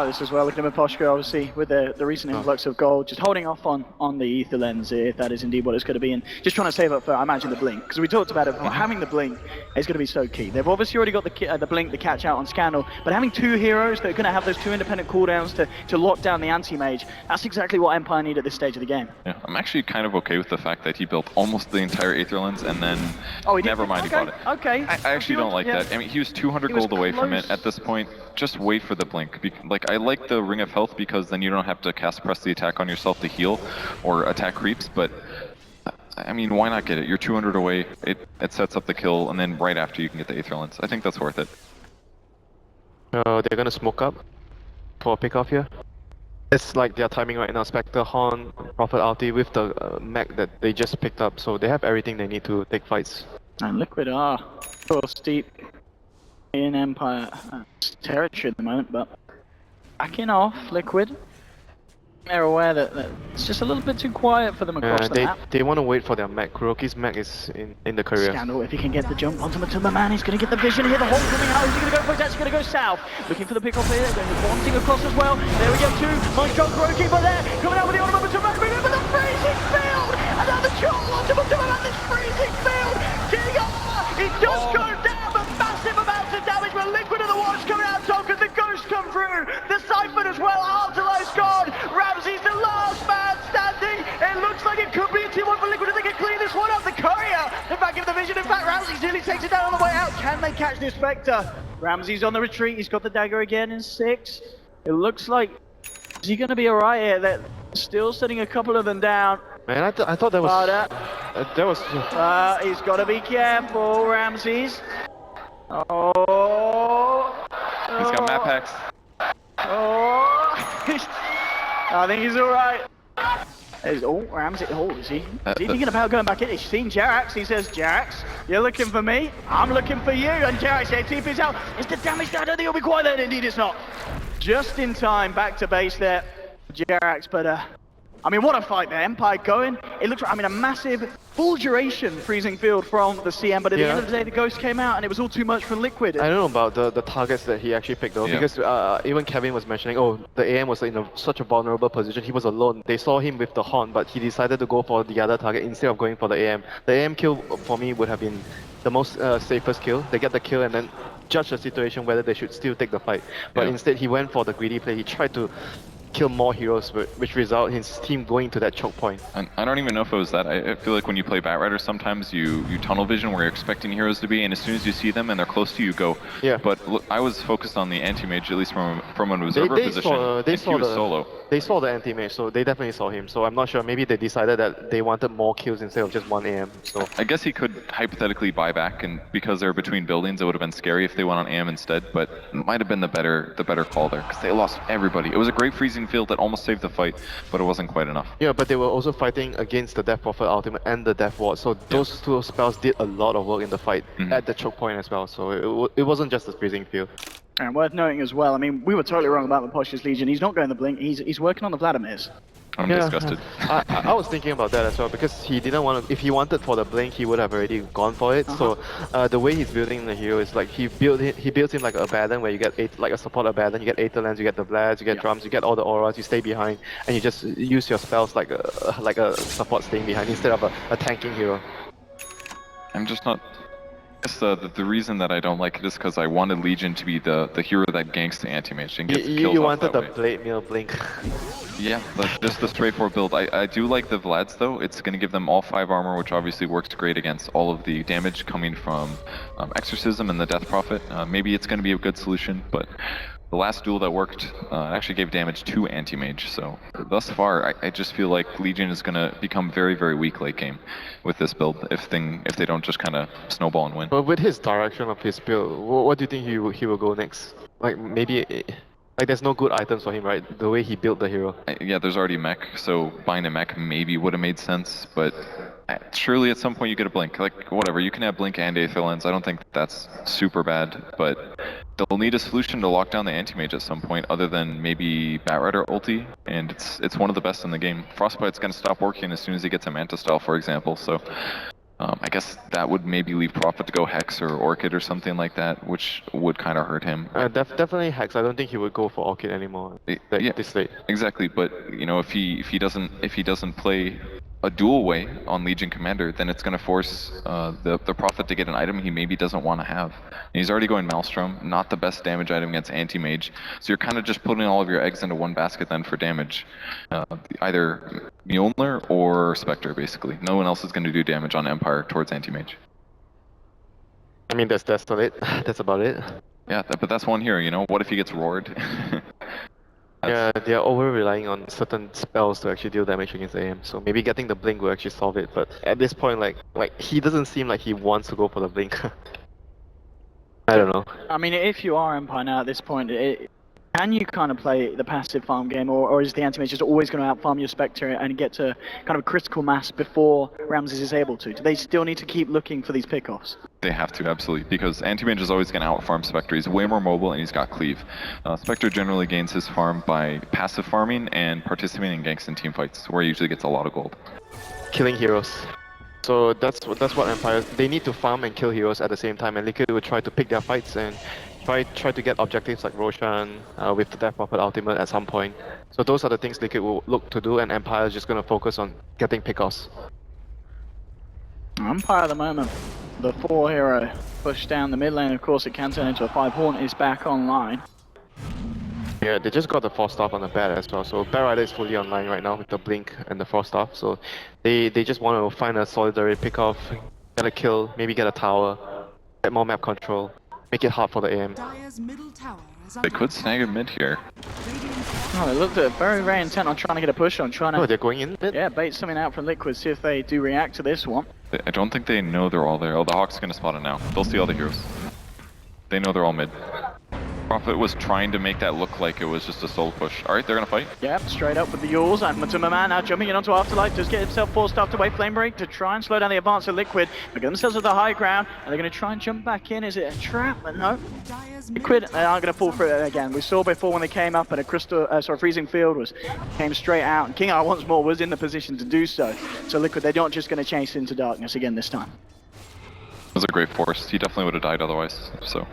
This as well, looking at Poshka, obviously, with the recent influx of gold, just holding off on the Aether Lens, if that is indeed what it's going to be, and just trying to save up for, I imagine, the Blink, because we talked about it, having the Blink is going to be so key. They've obviously already got the Blink, the catch out on Scandal, but having 2 heroes that are going to have those 2 independent cooldowns to lock down the anti-mage, that's exactly what Empire need at this stage of the game. Yeah, I'm actually kind of okay with the fact that he built almost the entire Aether Lens, and then never mind he bought it. Okay. I actually don't like that. I mean, he was 200 gold away from it at this point. Just wait for the blink. Like, I like the Ring of Health because then you don't have to cast Press the Attack on yourself to heal or attack creeps, but I mean, why not get it? You're 200 away, it sets up the kill, and then right after you can get the Aether Lens. I think that's worth it. They're gonna smoke up for a pick off here. It's like their timing right now. Spectre, Horn, Prophet ulti with the mech that they just picked up, so they have everything they need to take fights. And Liquid are so steep in Empire territory at the moment, but backing off Liquid. They're aware that it's just a little bit too quiet for them across the map. They want to wait for their mech. Kuroki's mech is in the career. Scandal, if he can get the jump onto Matumba Man, he's going to get the vision here. The hole coming out. He's going to go for it. He's actually going to go south. Looking for the pick off here. Going to wanting across as well. There we go. 2. Nice shot, Kuroki, but there. Coming out with the ornament. Matumba Man, the freezing field. Another shot onto Matumba Man. This freezing field. they catch this Spectre? Ramsey's on the retreat. He's got the dagger again in 6. It looks like... Is he going to be alright here? They're still sending a couple of them down. Man, I thought that was... that was... He's got to be careful, Ramses. Oh... He's got map hacks. Oh... I think he's alright. Ramsey. Oh, is he thinking about going back in? He's seen Jarax. He says, Jarax, you're looking for me. I'm looking for you. And Jarax says, TP's out. Is the damage done? I don't think it'll be quite there. Indeed, it's not. Just in time, back to base there, Jarax. But, I mean, what a fight there. Empire going. It looks, I mean, a massive full duration freezing field from the CM. But at the end of the day, the Ghost came out and it was all too much for Liquid. I don't know about the targets that he actually picked though, because even Kevin was mentioning, oh, the AM was in such a vulnerable position. He was alone. They saw him with the horn, but he decided to go for the other target instead of going for the AM. The AM kill for me would have been the most safest kill. They get the kill and then judge the situation whether they should still take the fight. But instead, he went for the greedy play. He tried to kill more heroes, which result in his team going to that choke point. And I don't even know if it was that. I feel like when you play Batrider, sometimes you tunnel vision where you're expecting heroes to be, and as soon as you see them and they're close to you, go. Yeah. But look, I was focused on the anti-mage, at least from an observer position. He was solo. They saw the anti-mage, so they definitely saw him. So I'm not sure. Maybe they decided that they wanted more kills instead of just one AM. So I guess he could hypothetically buy back, and because they're between buildings, it would have been scary if they went on AM instead. But it might have been the better call there, because they lost everybody. It was a great freezing field that almost saved the fight, but it wasn't quite enough. Yeah, but they were also fighting against the Death Prophet Ultimate and the Death Ward, so those two spells did a lot of work in the fight at the choke point as well. So it wasn't just a freezing field. And worth noting as well, I mean, we were totally wrong about the Posh's Legion. He's not going the Blink, he's working on the Vladimirs. I'm disgusted. I was thinking about that as well, because he didn't want to, if he wanted for the Blink, he would have already gone for it. So the way he's building the hero is like he builds him like a Abaddon, where you get like a support Abaddon, you get Aetherlands, you get the Vlads, you get drums, you get all the auras, you stay behind, and you just use your spells like a support staying behind instead of a tanking hero. I'm just not... The reason that I don't like it is because I wanted Legion to be the hero that ganks the anti-mage and gets kills You off wanted that the way. Blade Meal Blink. Yeah, just the straightforward build. I do like the Vlads though. It's going to give them all 5 armor, which obviously works great against all of the damage coming from Exorcism and the Death Prophet. Maybe it's going to be a good solution, but the last duel that worked actually gave damage to anti-mage. So thus far, I just feel like Legion is going to become very, very weak late game with this build if they don't just kind of snowball and win. But with his direction of his build, what do you think he will go next? Like maybe, like there's no good items for him, right? The way he built the hero. Yeah, there's already mech, so buying a mech maybe would have made sense, but surely at some point you get a blink. Like whatever, you can have blink and Aetherlands. I don't think that's super bad, but they'll need a solution to lock down the anti-mage at some point, other than maybe Batrider ulti, and it's one of the best in the game. Frostbite's going to stop working as soon as he gets a Manta style, for example. So I guess that would maybe leave Prophet to go Hex or Orchid or something like that, which would kind of hurt him. Definitely Hex. I don't think he would go for Orchid anymore. This late. Exactly. But you know, if he doesn't play a dual way on Legion Commander, then it's going to force the Prophet to get an item he maybe doesn't want to have. And he's already going Maelstrom, not the best damage item against anti-mage, so you're kind of just putting all of your eggs into one basket then for damage. Either Mjolnir or Spectre, basically. No one else is going to do damage on Empire towards anti-mage. I mean, that's it. That's about it. Yeah, but that's one hero, you know? What if he gets roared? Yeah, they are over-relying on certain spells to actually deal damage against AM, so maybe getting the Blink will actually solve it, but at this point, like he doesn't seem like he wants to go for the Blink. I don't know. I mean, if you are Empire now at this point, can you kind of play the passive farm game, or is the anti-mage just always going to out-farm your Spectre and get to kind of critical mass before Ramses is able to? Do they still need to keep looking for these pickoffs? They have to, absolutely, because anti-mage is always going to out-farm Spectre. He's way more mobile and he's got cleave. Spectre generally gains his farm by passive farming and participating in ganks and team fights, where he usually gets a lot of gold. Killing heroes. So that's what Empire, they need to farm and kill heroes at the same time, and Liquid will try to pick their fights and try to get objectives like Roshan with the Death Prophet Ultimate at some point. So those are the things Liquid will look to do, and Empire is just going to focus on getting pickoffs. Empire at the moment, the 4 hero push down the mid lane, of course it can turn into a 5. Horn is back online. Yeah, they just got the 4-staff on the bat as well, so Batrider is fully online right now with the Blink and the 4-staff, so they just want to find a solitary pickoff, get a kill, maybe get a tower, get more map control. make it hard for the AM. Dire's middle tower is They under could attack. snag a mid here. Oh, they looked very, very intent on trying to get a push on, trying Oh, to they're going in mid? bait something out from Liquid, see if they do react to this one. I don't think they know they're all there. Oh, the Hawk's gonna spot it now. They'll see all the heroes. They know they're all mid. Prophet was trying to make that look like it was just a solo push. Alright, they're gonna fight. Yep, straight up with the Yules, and Matuma now jumping in onto Afterlife, does get himself forced after away Flame Break to try and slow down the advance of Liquid. They get themselves at the high ground, and they're going to try and jump back in. Is it a trap? But no. Dire's Liquid, middle they aren't going to fall for it again. We saw before when they came up and a freezing field came straight out, and King once more was in the position to do so. So Liquid, they're not just going to chase into darkness again this time. It was a great force. He definitely would have died otherwise. So,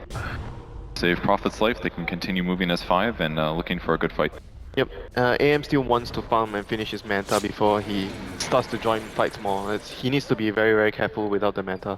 save Prophet's life. They can continue moving as 5 and looking for a good fight. Yep. AM still wants to farm and finish his Manta before he starts to join fights more. He needs to be very, very careful without the Manta.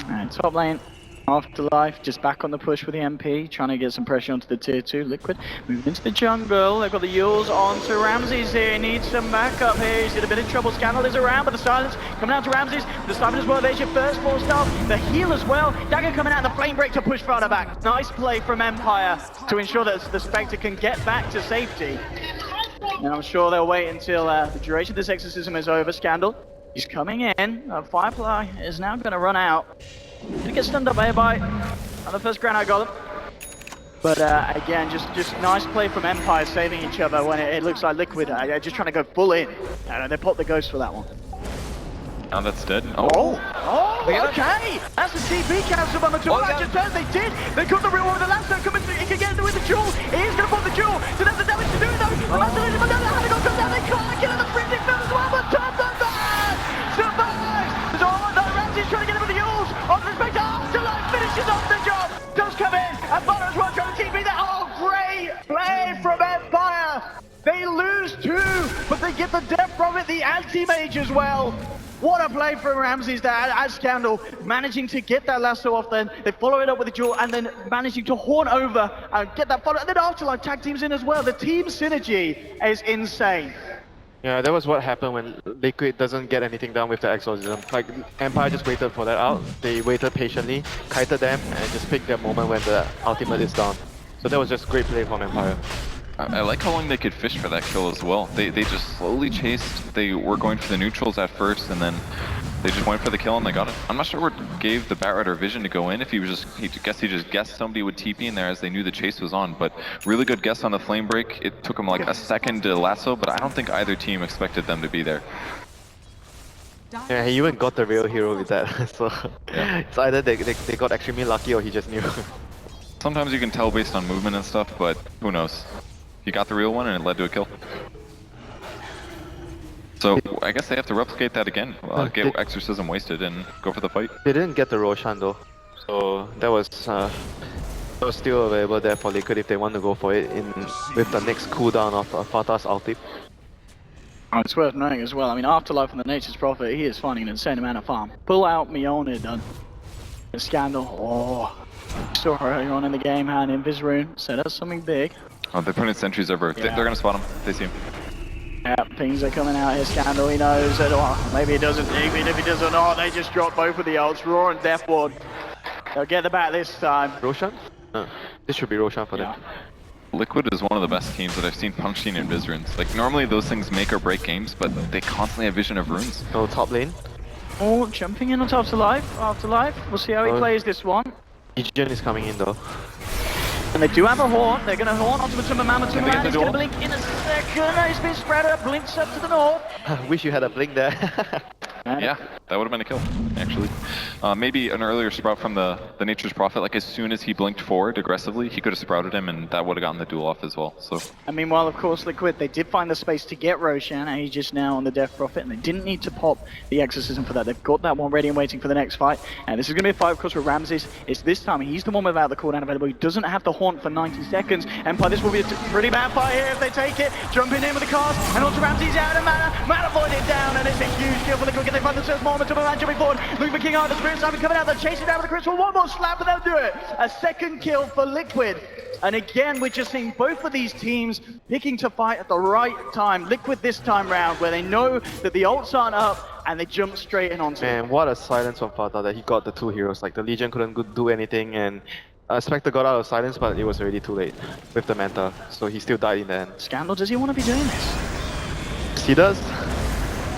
Alright, top lane. Afterlife just back on the push with the MP, trying to get some pressure onto the tier 2. Liquid moving into the jungle. They've got the Yules onto Ramses here. He needs some backup here. He's in a bit of trouble. Scandal is around, but the silence coming out to Ramses. The silence as well. There's your first 4 stars. The heal as well. Dagger coming out. The flame break to push Farther back. Nice play from Empire to ensure that the Spectre can get back to safety. And I'm sure they'll wait until the duration of this exorcism is over. Scandal, he's coming in. Firefly is now going to run out. He gets stunned up here by the first Granite Golem. But again, just nice play from Empire saving each other when it looks like Liquid just trying to go full in. And they pop the ghost for that one. Now that's dead. Oh, okay! That's the TP cancel by Matuma. Just turned, they did! They got the real one with the last time coming through. He can get into with the jewel. He is going to pop the jewel. So there's the damage to do it though. The Master Legend, but now the comes down. They can't get in the printing field as well, but turns them back! Survives! Oh no, Ramsey's trying to get him with the Yules. On the Spectre, Afterlife finishes off the job. Does come in, and Butter as well trying to TP that. Oh, great play from Empire. They lose 2, but they get the death from it, the anti-mage as well. What a play from Ramses there as Scandal, managing to get that lasso off then. They follow it up with the jewel and then managing to horn over and get that follow. And then Afterlife tag teams in as well. The team synergy is insane. Yeah, that was what happened when Liquid doesn't get anything done with the exorcism. Like, Empire just waited for that out. They waited patiently, kited them, and just picked their moment when the ultimate is down. So that was just great play from Empire. I like how long they could fish for that kill as well. They just slowly chased. They were going for the neutrals at first, and then they just went for the kill and they got it. I'm not sure what gave the Batrider vision to go in. If he was he just guessed somebody would TP in there as they knew the chase was on. But really good guess on the flame break. It took him like a second to lasso, but I don't think either team expected them to be there. Yeah, he even got the real hero with that. So Yeah. it's either they got extremely lucky or he just knew. Sometimes you can tell based on movement and stuff, but who knows? He got the real one and it led to a kill. So I guess they have to replicate that again. Get Exorcism wasted and go for the fight. They didn't get the Roshan though, so that was still available there for Liquid if they want to go for it with the next cooldown of Fata's ulti. Oh, it's worth knowing as well. I mean, Afterlife and the Nature's Prophet, he is finding an insane amount of farm. Pull out Mjolnir done. The Scandal. Oh, saw earlier on in the game how an Invis rune, so that's something big. Oh, they're putting sentries over. Yeah. They're gonna spot him. They see him. Yeah, pings are coming out here. Scandal, he knows that. Oh, maybe it doesn't. Even if he does or not, they just drop both of the ults. Roar and Death Ward. They'll get the bat this time. Roshan? This should be Roshan for them. Liquid is one of the best teams that I've seen puncturing in Viz runes. Like normally those things make or break games, but they constantly have vision of runes. Oh, top lane. Oh, jumping in on Afterlife. We'll see how he plays this one. Legion is coming in though. And they do have a horn. They're going to horn onto Matuma Man. Can they get the He's going to door? blink in a second. He's been spread up. Blinks up to the north. Wish you had a blink there. Yeah, that would have been a kill, actually. Maybe an earlier sprout from the Nature's Prophet, like as soon as he blinked forward aggressively, he could have sprouted him and that would have gotten the duel off as well, so. And meanwhile, of course, Liquid, they did find the space to get Roshan, and he's just now on the Death Prophet, and they didn't need to pop the Exorcism for that. They've got that one ready and waiting for the next fight. And this is going to be a fight, of course, with Ramses. It's this time, he's the one without the cooldown available. He doesn't have the haunt for 90 seconds. Empire, this will be a pretty bad fight here if they take it. Jumping in with the cast, and onto Ramses out of mana. Mana voided down, and it's a huge kill for Liquid. they find themselves momentum and man jumping forward. Looking for King Art, the Spirit Simon coming out, they're chasing down with the crystal. One more slap and they'll do it. A second kill for Liquid. And again, we're just seeing both of these teams picking to fight at the right time. Liquid this time round, where they know that the ults aren't up, and they jump straight in onto it. Man, what a silence from Fata that he got the two heroes. Like, the Legion couldn't do anything, and Spectre got out of silence, but it was already too late with the Manta, so he still died in the end. Scandal, does he want to be doing this? He does.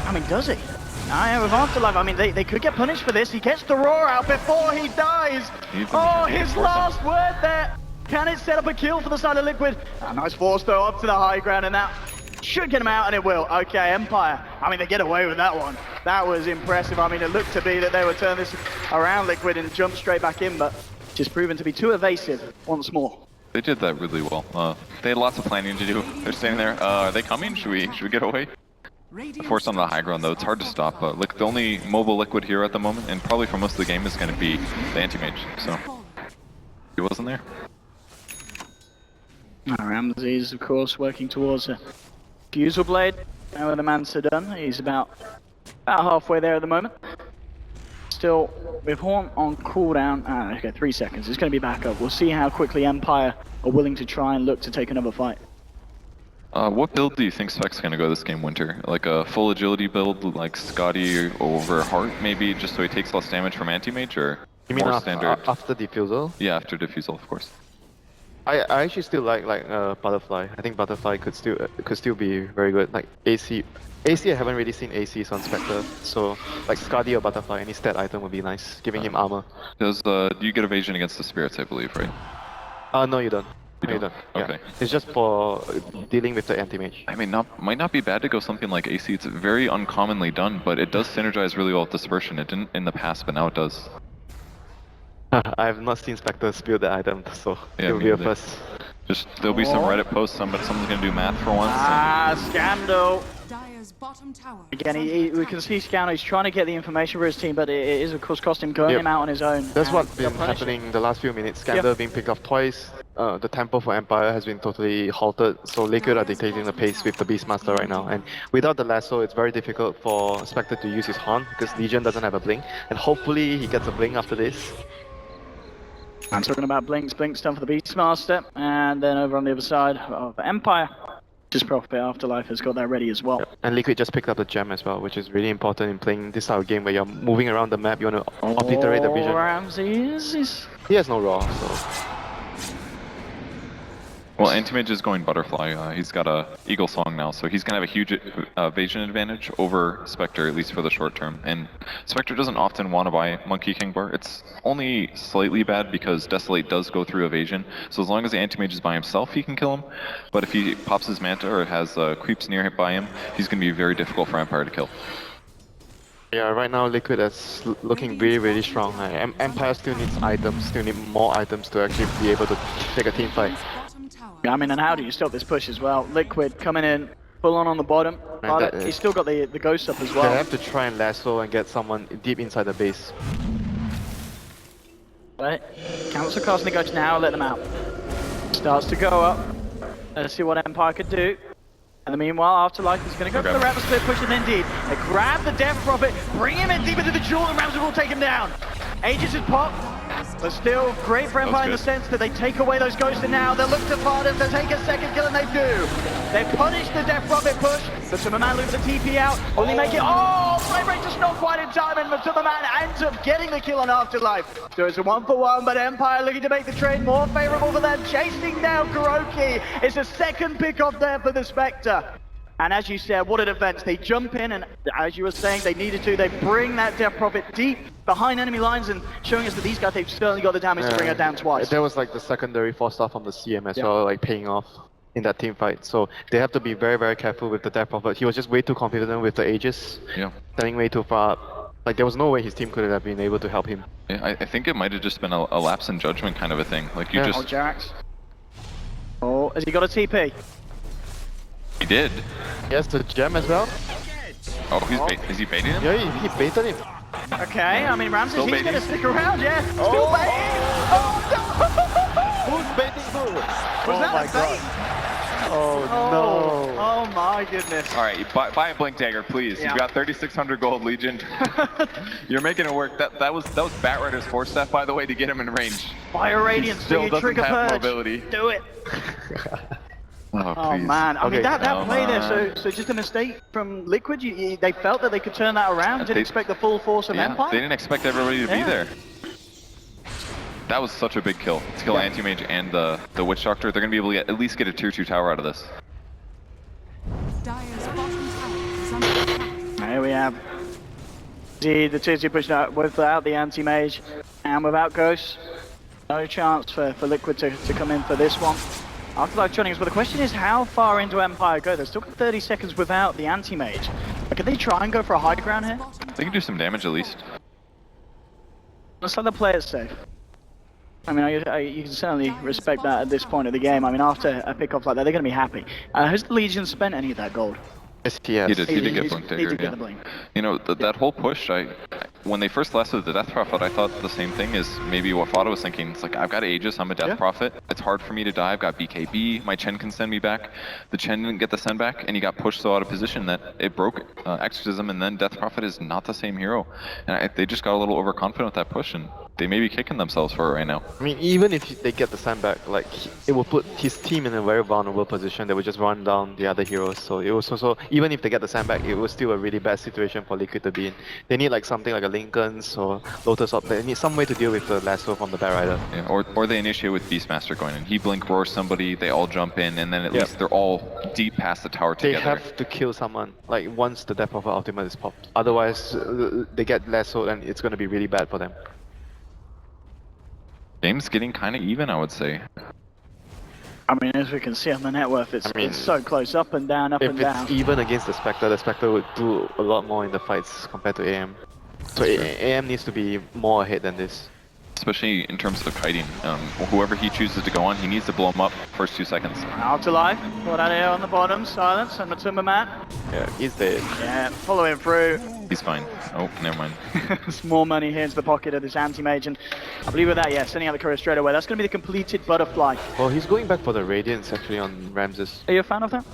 I mean, does he? With Afterlife, I mean, they could get punished for this. He gets the roar out before he dies. Oh, his last word there. Can it set up a kill for the side of Liquid? A nice force though up to the high ground, and that should get him out, and it will. Okay, Empire. I mean, they get away with that one. That was impressive. I mean, it looked to be that they would turn this around, Liquid, and jump straight back in, but just proven to be too evasive once more. They did that really well. They had lots of planning to do. They're standing there. Are they coming? Should we get away? Force on the high ground though, it's hard to stop. Look, the only mobile Liquid here at the moment, and probably for most of the game, is going to be the anti-mage. So he wasn't there. Ramses, of course, working towards a Fusel Blade. Now with the Mansa done, he's about halfway there at the moment. Still, with Horn on cooldown, okay, 3 seconds. It's going to be back up. We'll see how quickly Empire are willing to try and look to take another fight. What build do you think Spec's going to go this game, Winter? Like a full agility build, like Scotty over Heart, maybe, just so he takes less damage from anti-mage, or You mean more after, standard? after Diffusal? Yeah, after Diffusal, of course. I actually still like Butterfly. I think Butterfly could still be very good. Like AC I haven't really seen ACs on Spectre, so like Scotty or Butterfly, any stat item would be nice, giving him armor. Do you get evasion against the spirits, I believe, right? No, you don't. You don't? Okay. Yeah. It's just for dealing with the anti-mage. I mean, might not be bad to go something like AC. It's very uncommonly done, but it does synergize really well with Dispersion. It didn't in the past, but now it does. I have not seen Spectre spill the item, so Yeah, it will me be a neither. first. Just there'll be some Reddit posts, someone's gonna do math for once. Scandal. Dire's bottom tower. Again, we can see Scandal. He's trying to get the information for his team, but it is of course cost him going him out on his own. That's and what's been they'll punish him. happening the last few minutes. Scandal being picked off twice. The tempo for Empire has been totally halted, so Liquid are dictating the pace with the Beastmaster right now. And without the lasso, it's very difficult for Spectre to use his Horn, because Legion doesn't have a blink. And hopefully he gets a blink after this. I'm talking about Blink's done for the Beastmaster, and then over on the other side of Empire, just Prophet Afterlife has got that ready as well. And Liquid just picked up the gem as well, which is really important in playing this style of game where you're moving around the map, you want to obliterate the vision. Ramses. He has no raw, so... Well, Anti-Mage is going Butterfly. He's got a Eagle Song now, so he's gonna have a huge evasion advantage over Spectre, at least for the short term. And Spectre doesn't often want to buy Monkey King Bar. It's only slightly bad because Desolate does go through evasion, so as long as the Anti-Mage is by himself, he can kill him. But if he pops his Manta or has creeps near him by him, he's gonna be very difficult for Empire to kill. Yeah, right now Liquid is looking really, really strong. Empire still needs items, still need more items to actually be able to take a team fight. I mean, and how do you stop this push as well? Liquid coming in full on the bottom, but he's still got the ghost up as well. They have to try and lasso and get someone deep inside the base. But cancel casting the ghost now, let them out. Starts to go up. Let's see what Empire could do. And meanwhile, Afterlife is going to go for the rapid split push, and indeed, they grab the Death Prophet, bring him in deep into the jewel, and Ramsey will take him down. Aegis is popped, but still great for Empire in the sense that they take away those ghosts, and now they'll look to Fardam to take a second kill, and they do. They punish the Death Prophet push, but Superman loses the TP out, only make it, Flame Rage just not quite in time, and Superman ends up getting the kill on Afterlife. So it's a 1-for-1, but Empire looking to make the trade more favorable for them, chasing down Kuroki. It's a second pick off there for the Spectre. And as you said, what a defense. They jump in, and as you were saying, they needed to. They bring that Death Prophet deep behind enemy lines, and showing us that these guys, they've certainly got the damage to bring it down twice. There was like the secondary 4-star from the CM as well, like paying off in that team fight. So they have to be very, very careful with the Death Prophet. He was just way too confident with the Aegis, standing way too far up. Like there was no way his team could have been able to help him. Yeah, I think it might have just been a lapse in judgment kind of a thing. Like you just... Oh, Jax. Oh, has he got a TP? He did. Yes, the gem as well. Oh, is he baiting him? Yeah, he baited him. Okay, I mean, Ramses, he's going to stick around, yeah. Still baiting. Who's baiting who? Was that a bait? Oh no. Oh my goodness. All right, buy a Blink Dagger, please. Yeah. You've got 3,600 gold, Legion. You're making it work. That was Bat Rider's force staff, by the way, to get him in range. Fire Radiance, Still do your doesn't trigger have purge. mobility. Do it. Oh, Oh please. man, I mean Okay. that play there, Come so just a mistake from Liquid. They felt that they could turn that around. Didn't They- expect the full force of Yeah, Empire. they didn't expect everybody to be Yeah. there. That was such a big kill. To kill Anti-Mage and the Witch Doctor, they're going to be able to at least get a tier 2 tower out of this. Dire's bottom tower is under attack. There we have the tier 2 pushing out without the anti-mage and without Ghost. No chance for Liquid to come in for this one. Afterlife joining us, but the question is how far into Empire go? They've still got 30 seconds without the anti-mage. Could they try and go for a high ground here? They can do some damage at least. Let's let the players safe. I mean, you can certainly respect that at this point of the game. I mean, after a pick-off like that, they're going to be happy. Has the Legion spent any of that gold? Yes, he has. He did get Blink He Dagger, did get yeah. the blink. You know, that whole push, when they first lasted the Death Prophet, I thought the same thing as maybe what Fada was thinking. It's like, I've got Aegis, I'm a Death Yeah. Prophet. It's hard for me to die. I've got BKB, my Chen can send me back. The Chen didn't get the send back, and he got pushed so out of position that it broke Exorcism, and then Death Prophet is not the same hero. And they just got a little overconfident with that push, and they may be kicking themselves for it right now. I mean, even if they get the sandbag, like it will put his team in a very vulnerable position. They will just run down the other heroes. So it was also, even if they get the sandbag, it was still a really bad situation for Liquid to be in. They need like something like a Lincoln's or Lotus Up. They need some way to deal with the lasso from the Bat Rider. Yeah, or they initiate with Beastmaster going in. He blink roars somebody, they all jump in, and then at Yep. least they're all deep past the tower They together. have to kill someone like once the Death of Ultimate is popped. Otherwise, they get lassoed and it's going to be really bad for them. Game's getting kind of even, I would say. I mean, as we can see on the net worth, it's so close, up and down, up If and it's down. even against the Spectre would do a lot more in the fights compared to AM. So AM needs to be more ahead than this. Especially in terms of kiting. Whoever he chooses to go on, he needs to blow him up first 2 seconds. Afterlife, caught out here on the bottom, Silence, and Matumba Man. Yeah, he's dead. Yeah, following through. He's fine. Oh, never mind. There's more money here into the pocket of this anti-mage, and I believe with that, yeah, sending out the courier straight away. That's going to be the completed butterfly. Well, he's going back for the Radiance actually on Ramses. Are you a fan of that?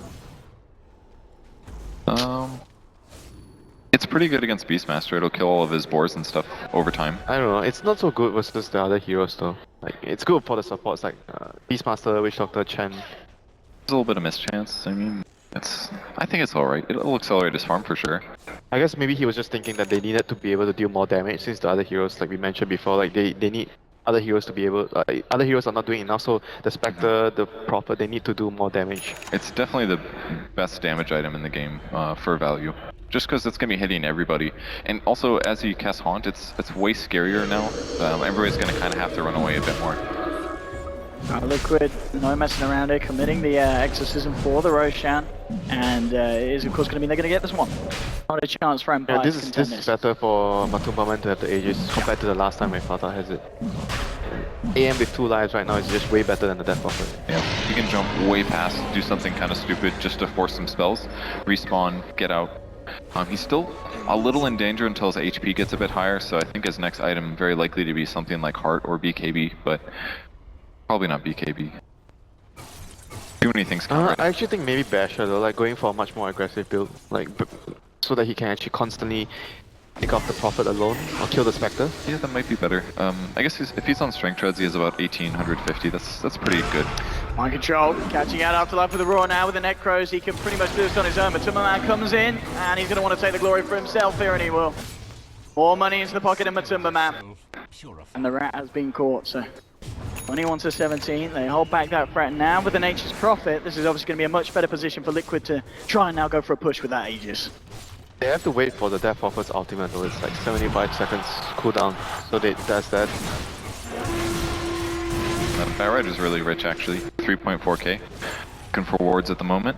It's pretty good against Beastmaster. It'll kill all of his boars and stuff over time. I don't know, it's not so good versus the other heroes though. Like, it's good for the supports like Beastmaster, Witch Doctor, Chen. There's a little bit of mischance. I mean, I think it's alright. It'll accelerate his farm for sure. I guess maybe he was just thinking that they needed to be able to deal more damage since the other heroes, like we mentioned before, like they need other heroes to be able, other heroes are not doing enough, so the Spectre, the Prophet, they need to do more damage. It's definitely the best damage item in the game for value. Just because it's going to be hitting everybody. And also, as you cast Haunt, it's way scarier now. Everybody's going to kind of have to run away a bit more. Liquid, no messing around here, committing the exorcism for the Roshan, and it is of course going to mean they're going to get this one. Not a chance for Empire Yeah, to this contend is better for Matumba Man to have the Aegis compared to the last time Fata has it. AM with 2 lives right now is just way better than the Death Prophet. Yeah, you can jump way past, do something kind of stupid just to force some spells, respawn, get out. He's still a little in danger until his HP gets a bit higher, so I think his next item very likely to be something like Heart or BKB, but probably not BKB. Too many things coming. I actually think maybe Basher though, like going for a much more aggressive build, like so that he can actually constantly pick off the Prophet alone or kill the Spectre. Yeah, that might be better. I guess if he's on Strength Treads, he has about 1850. That's pretty good. Mind control, catching out Afterlife with the Roar now with the Necros. He can pretty much do this on his own, but Matumba Man comes in, and he's going to want to take the glory for himself here, and he will. More money into the pocket of Matumba Man. And the rat has been caught, so 21 to 17. They hold back that threat now with the Nature's Prophet. This is obviously going to be a much better position for Liquid to try and now go for a push with that Aegis. They have to wait for the Death Prophet's ultimate though, it's like 75 seconds cooldown, so that's that. Bat Rider's really rich actually, 3.4k. Looking for wards at the moment.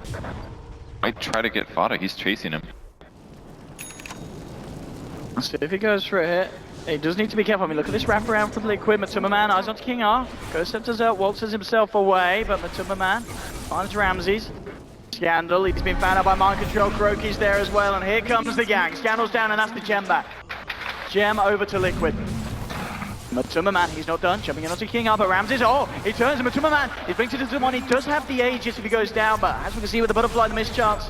Might try to get Fada, he's chasing him. So if he goes for a hit, he does need to be careful. I mean, look at this wraparound from Liquid. Matumba Man eyes onto King R. Ghost Scepter's out, waltzes himself away, but Matumba Man finds Ramses. Scandal, he's been found out by Mind Control. Kuroki's there as well, and here comes the gang. Scandal's down, and that's the gem back. Gem over to Liquid. Matuma Man, he's not done. Jumping in onto King up, but Ramses, oh, he turns, and Matuma Man, he brings it into one. He does have the Aegis if he goes down, but as we can see with the butterfly, the mischance,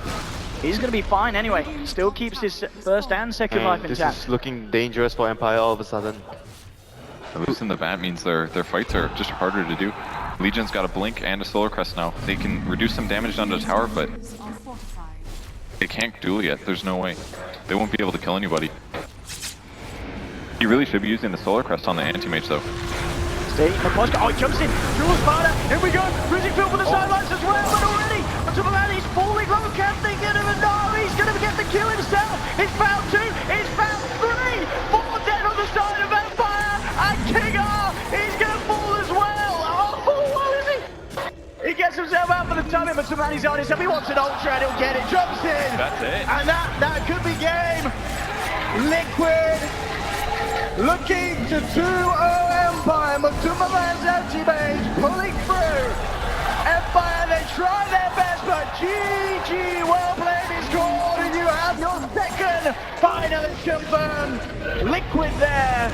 he's going to be fine anyway. Still keeps his first and second life This intact. is looking dangerous for Empire all of a sudden. Losing the bat means their fights are just harder to do. Legion's got a blink and a solar crest now. They can reduce some damage down to the tower, but Are fortified. they can't duel yet. There's no way. They won't be able to kill anybody. You really should be using the solar crest on the anti-mage though. See, Maposka, oh, he jumps in. Dual Sparta, here we go. Bruising Phil for the sidelines as well, but already, Matuma Man, he's falling low. Can't they get him? And no, he's going to get the kill himself. He's found 2, he's found 3. 4 dead on the side of Empire. And King R, he's going to fall as well. Oh, what is he? He gets himself out for the tummy, but Matuma Man's on himself. He wants an ultra and he'll get it. Jumps in. That's it. And that could be game. Liquid looking to 2-0 Empire. Matuma Man's anti-mage pulling through. Empire, they try their best, but GG, well played is called, and you have your second finalist confirmed. Liquid there.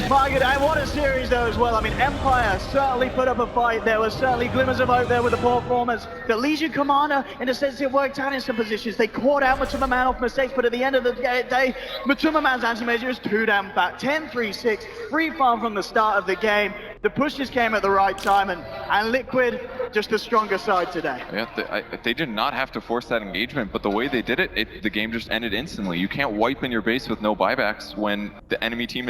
My God, and what a series though as well. I mean, Empire certainly put up a fight. There was certainly glimmers of hope there with the poor performance. The Legion Commander, in a sense, it worked out in some positions. They caught out Matuma Man off mistakes, but at the end of the day, Matuma Man's anti-major is too damn fat. 10-3-6, free farm from the start of the game. The pushes came at the right time, and Liquid, just the stronger side today. Yeah, they did not have to force that engagement, but the way they did it, the game just ended instantly. You can't wipe in your base with no buybacks when the enemy team